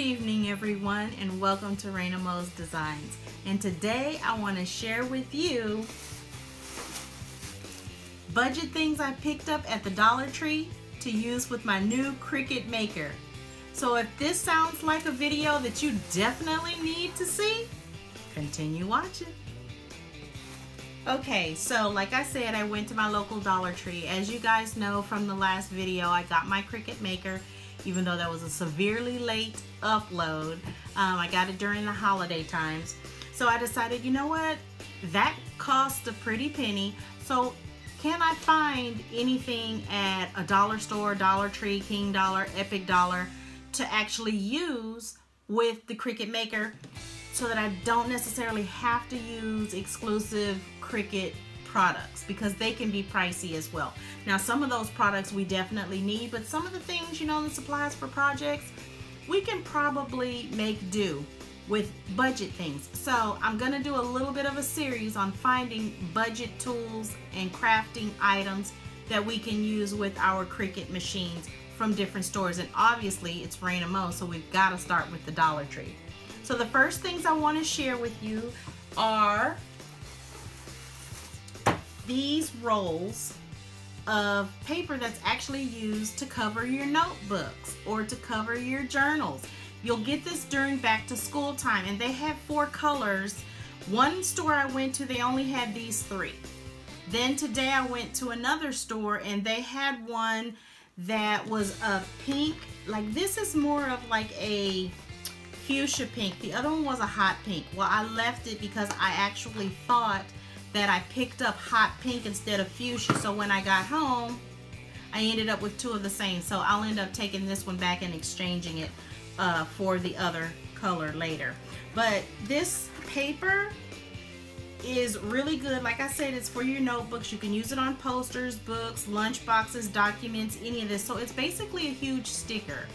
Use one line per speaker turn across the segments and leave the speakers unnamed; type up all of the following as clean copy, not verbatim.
evening, everyone, and welcome to Raina Mo's Designs. And today I want to share with you budget things I picked up at the Dollar Tree to use with my new Cricut Maker. So if this sounds like a video that you definitely need to see, continue watching. Okay, so like I said, I went to my local Dollar Tree. As you guys know from the last video, I got my Cricut Maker, even though that was a severely late upload. I got it during the holiday times. So I decided, you know what? That cost a pretty penny. So can I find anything at a dollar store, Dollar Tree, King Dollar, Epic Dollar to actually use with the Cricut Maker so that I don't necessarily have to use exclusive Cricut products, because they can be pricey as well. Now, some of those products we definitely need, but some of the things, you know, the supplies for projects, we can probably make do with budget things. So I'm gonna do a little bit of a series on finding budget tools and crafting items that we can use with our Cricut machines from different stores. And obviously it's Raina Mo, so we've got to start with the Dollar Tree. So the first things I want to share with you are these rolls of paper that's actually used to cover your notebooks or to cover your journals. You'll get this during back to school time, and they have 4 colors. One store I went to, they only had these 3. Then today I went to another store and they had one that was a pink. Like, this is more of like a fuchsia pink. The other one was a hot pink. Well, I left it because I actually thought that I picked up hot pink instead of fuchsia. So when I got home, I ended up with 2 of the same. So I'll end up taking this one back and exchanging it for the other color later. But this paper is really good. Like I said, it's for your notebooks. You can use it on posters, books, lunch boxes, documents, any of this. So it's basically a huge sticker.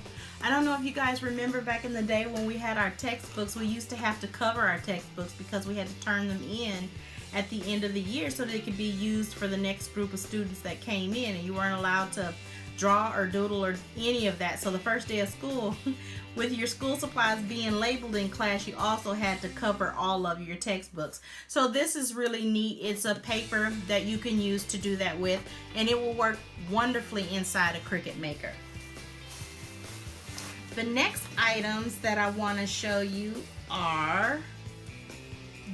I don't know if you guys remember back in the day when we had our textbooks, we used to have to cover our textbooks because we had to turn them in at the end of the year so they could be used for the next group of students that came in, and you weren't allowed to draw or doodle or any of that. So the first day of school, with your school supplies being labeled in class, you also had to cover all of your textbooks. So this is really neat. It's a paper that you can use to do that with, and it will work wonderfully inside a Cricut Maker. The next items that I want to show you are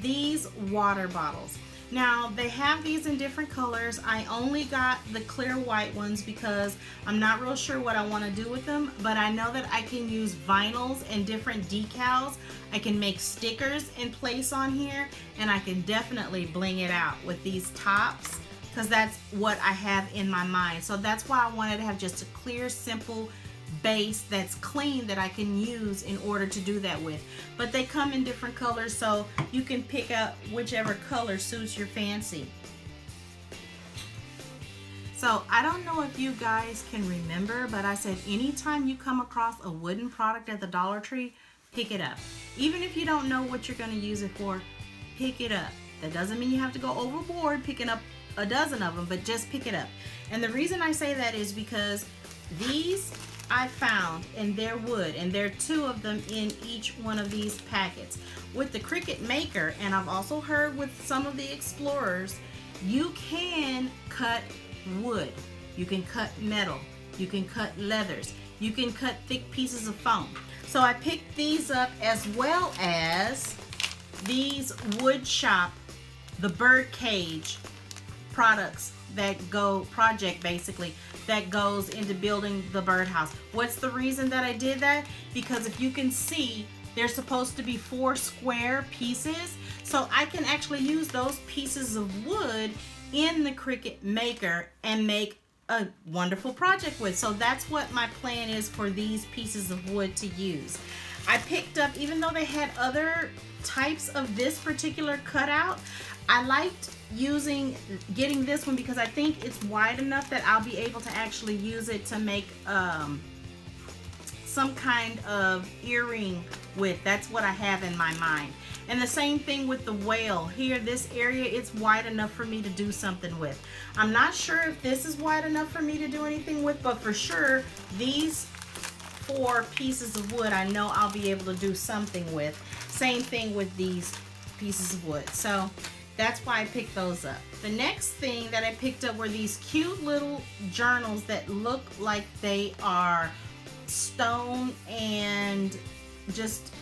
these water bottles. Now, they have these in different colors. I only got the clear white ones because I'm not real sure what I want to do with them, but I know that I can use vinyls and different decals. I can make stickers and place on here, and I can definitely bling it out with these tops, because that's what I have in my mind. So that's why I wanted to have just a clear, simple base that's clean that I can use in order to do that with. But they come in different colors, so you can pick out whichever color suits your fancy. So I don't know if you guys can remember, but I said anytime you come across a wooden product at the Dollar Tree, pick it up. Even if you don't know what you're going to use it for, pick it up. That doesn't mean you have to go overboard picking up a dozen of them, but just pick it up. And the reason I say that is because these I found, and they're wood, and there are 2 of them in each one of these packets. With the Cricut Maker, and I've also heard with some of the Explorers, you can cut wood, you can cut metal, you can cut leathers, you can cut thick pieces of foam. So I picked these up, as well as these Woodshop, the bird cage products that go, project basically, that goes into building the birdhouse. What's the reason that I did that? Because if you can see, they're supposed to be 4 square pieces, so I can actually use those pieces of wood in the Cricut Maker and make a wonderful project with. So that's what my plan is for these pieces of wood to use. I picked up, even though they had other types of this particular cutout, I liked getting this one because I think it's wide enough that I'll be able to actually use it to make some kind of earring with. That's what I have in my mind. And the same thing with the whale. Here, this area, it's wide enough for me to do something with. I'm not sure if this is wide enough for me to do anything with, but for sure, these 4 pieces of wood I know I'll be able to do something with. Same thing with these pieces of wood. So that's why I picked those up. The next thing that I picked up were these cute little journals that look like they are stone and just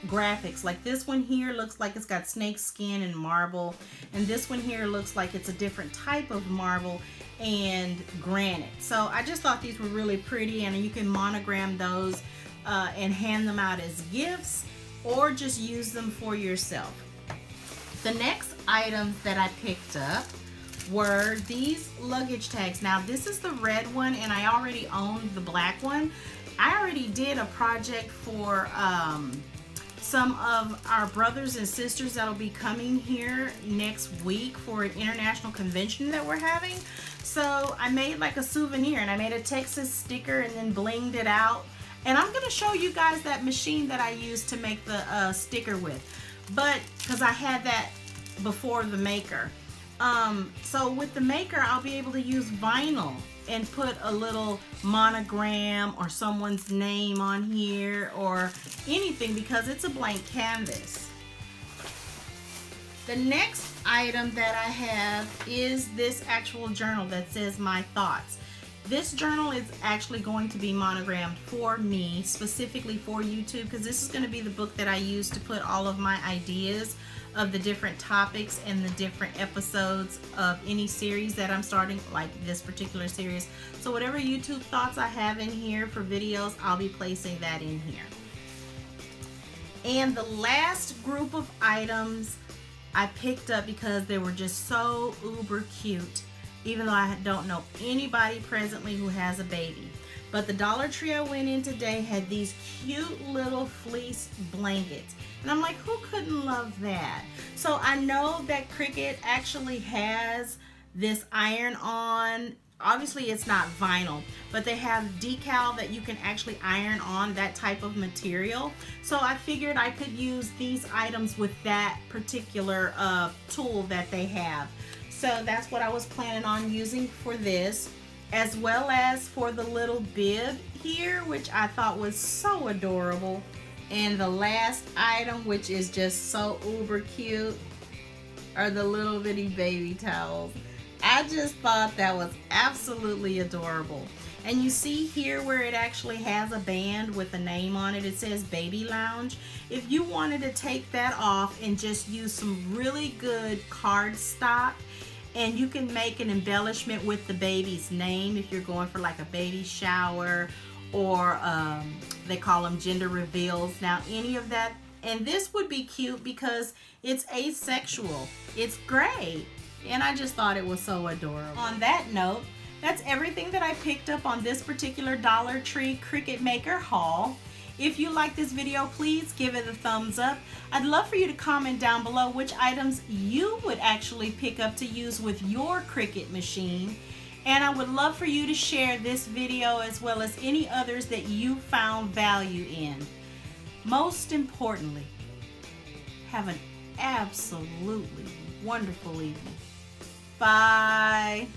graphics. Like this one here looks like it's got snake skin and marble, and this one here looks like it's a different type of marble and granite. So I just thought these were really pretty, and you can monogram those and hand them out as gifts or just use them for yourself. The next items that I picked up were these luggage tags. Now this is the red one, and I already owned the black one. I already did a project for some of our brothers and sisters that'll be coming here next week for an international convention that we're having. So I made like a souvenir, and I made a Texas sticker and then blinged it out. And I'm gonna show you guys that machine that I used to make the sticker with. But because I had that before the maker. So with the maker, I'll be able to use vinyl and put a little monogram or someone's name on here or anything, because it's a blank canvas. The next item that I have is this actual journal that says My Thoughts. This journal is actually going to be monogrammed for me, specifically for YouTube, because this is going to be the book that I use to put all of my ideas of the different topics and the different episodes of any series that I'm starting, like this particular series. So whatever YouTube thoughts I have in here for videos, I'll be placing that in here. And the last group of items I picked up because they were just so uber cute, even though I don't know anybody presently who has a baby. But the Dollar Tree I went in today had these cute little fleece blankets. And I'm like, who couldn't love that? So I know that Cricut actually has this iron-on. Obviously it's not vinyl, but they have decal that you can actually iron on, that type of material. So I figured I could use these items with that particular tool that they have. So that's what I was planning on using for this, as well as for the little bib here, which I thought was so adorable. And the last item, which is just so uber cute, are the little bitty baby towels. I just thought that was absolutely adorable. And you see here where it actually has a band with a name on it. It says Baby Lounge. If you wanted to take that off and just use some really good cardstock, and you can make an embellishment with the baby's name if you're going for like a baby shower, or they call them gender reveals. Now any of that, and this would be cute because it's asexual. It's great, and I just thought it was so adorable. On that note, that's everything that I picked up on this particular Dollar Tree Cricut Maker haul. If you like this video, please give it a thumbs up. I'd love for you to comment down below which items you would actually pick up to use with your Cricut machine. And I would love for you to share this video as well as any others that you found value in. Most importantly, have an absolutely wonderful evening. Bye.